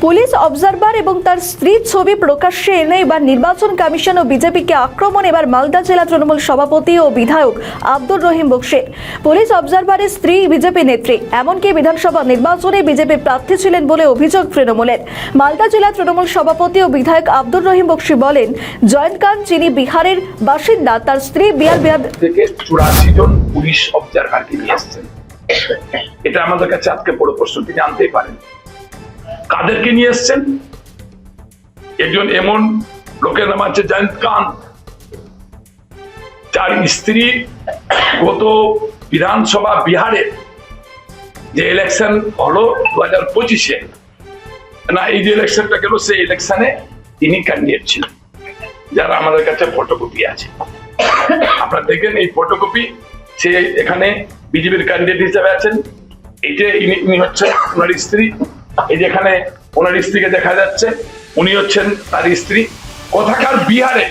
Police observer এবং তার স্ত্রীর ছবি প্রকাশ্যে এনে এবার নির্বাচন কমিশন ও বিজেপিকে আক্রমণ। এবার মালদা জেলা তৃণমূল সভাপতি ও বিধায়ক আব্দুর রহিম বক্সির। পুলিশ অবজারভারের স্ত্রী বিজেপি নেত্রী, এমনকি বিধানসভা নির্বাচনে বিজেপি প্রার্থী ছিলেন বলে অভিযোগ তৃণমূলের। মালদা জেলা তৃণমূল সভাপতি ও বিধায়ক আব্দুর রহিম বক্সি বলেন, জয়ন্ত খান যিনি বিহারের বাসিন্দা, তার স্ত্রী বিহার থেকে 84 জন পুলিশ অবজারভারকে নিয়ে এসেছেন। এটা আমাদের কাছে আজকে বড় প্রশ্ন, তিনি জানতেই পারেন কাদেরকে নিয়ে এসছেন। একজন এমন লোকের নাম আছে জয়ন্ত খান, যার স্ত্রী গত বিধানসভা বিহারের যে ইলেকশন হলো 2025-এ, না এই যে ইলেকশনটা গেল, সেই ইলেকশনে তিনি ক্যান্ডিডেট ছিলেন, যারা আমাদের কাছে ফটোকপি আছে। আপনারা দেখেন এই ফটোকপি, সে এখানে বিজেপির ক্যান্ডিডেট হিসেবে আছেন। এই যে ইনি হচ্ছেন ওনার স্ত্রী, এই যে এখানে ওনার স্ত্রীকে দেখা যাচ্ছে, উনি হচ্ছেন তার স্ত্রী। কোথাকার বিহারে,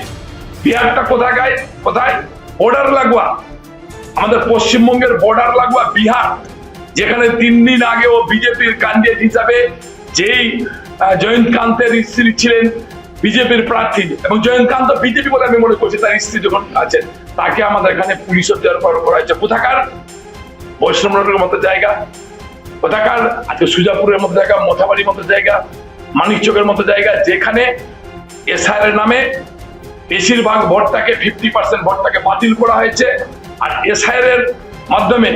বিহারটা কোথায়? বর্ডার লাগোয়া, আমাদের পশ্চিমবঙ্গের বর্ডার লাগোয়া বিহার, যেখানে 3 দিন আগে ও বিজেপির ক্যান্ডিডেট হিসাবে যেই জয়ন্ত কান্তের স্ত্রী ছিলেন বিজেপির প্রার্থী, এবং জয়ন্ত কান্ত বিজেপি বলে আমি মনে করছি, তার স্ত্রী যখন আছেন, তাকে আমাদের এখানে পুলিশ অবজারভার করা হয়েছে। কোথাকার? বৈষ্ণবনগরের মতো জায়গা, কোথাকার আজকে সুজাপুরের মতো জায়গা, মথাবাড়ির মতো জায়গা, মানিকচকের মতো জায়গা, যেখানে এসআইআর নামে বেশিরভাগ ভোটটাকে 50% ভোটটাকে বাতিল করা হয়েছে। আর এসআইআর এর মাধ্যমে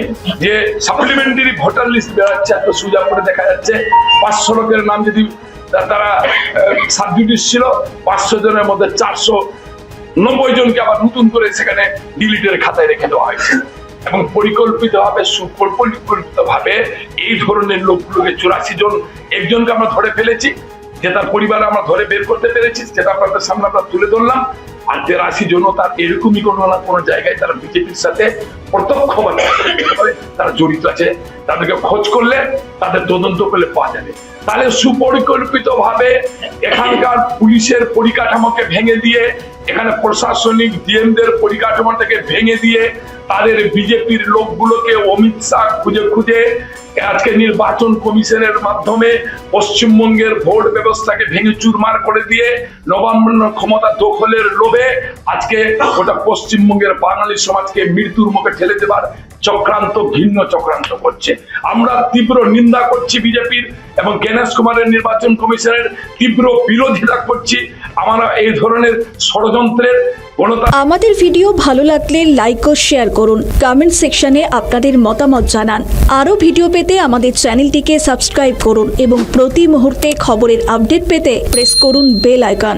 যে সাপ্লিমেন্টারি ভোটার লিস্ট বেরোচ্ছে, এত সুজাপুরে দেখা যাচ্ছে 500 লোকের নাম, যদি তারা সাবজুডিস ছিল 500 জনের মধ্যে 490 জনকে আবার নতুন করে সেখানে ডিলিটের খাতায় রেখে দেওয়া হয়েছে। এবং পরিকল্পিতভাবে সুপরিকল্পিতভাবে এই ধরনের লোকগুলোকে 84 জন, একজনকে আমরা ধরে ফেলেছি, যে তার পরিবার আমরা ধরে বের করতে পেরেছি, যেটা আপনাদের সামনে আমরা তুলে ধরলাম। আর 83 জনও তার এরকমই কোনো জায়গায় তারা বিজেপির সাথে প্রত্যক্ষভাবে তারা জড়িত আছে। তাদেরকে খোঁজ করলে, তাদের তদন্ত করলে পাওয়া যাবে। তাহলে সুপরিকল্পিত ভাবে এখানকার পুলিশের পরিকাঠামোকে ভেঙে দিয়ে, এখানে প্রশাসনিক ডিএমদের পরিকাঠামোটাকে ভেঙে দিয়ে, তাদের বিজেপির লোকগুলোকে অমিত শাহ খুঁজে আজকে নির্বাচন কমিশনের মাধ্যমে পশ্চিমবঙ্গের ভোট ব্যবস্থাকে ভেঙে চুরমার করে দিয়ে নবান্ন ক্ষমতা দখলের লোভে আজকে ওটা পশ্চিমবঙ্গের বাঙালি সমাজকে মৃত্যুর মুখে ঠেলে দেবার চক্রান্ত, ভিন্ন চক্রান্ত করছে। আমরা তীব্র নিন্দা করছি বিজেপির এবং গণেশ কুমারের নির্বাচন কমিশনের তীব্র বিরোধিতা করছি। আমরা এই ধরনের ষড়যন্ত্রের আমাদের ভিডিও ভালো লাগলে লাইক ও শেয়ার করুন, কমেন্ট সেকশনে আপনাদের মতামত জানান। আরও ভিডিও পেতে আমাদের চ্যানেলটিকে সাবস্ক্রাইব করুন এবং প্রতি মুহূর্তে খবরের আপডেট পেতে প্রেস করুন বেল আইকন।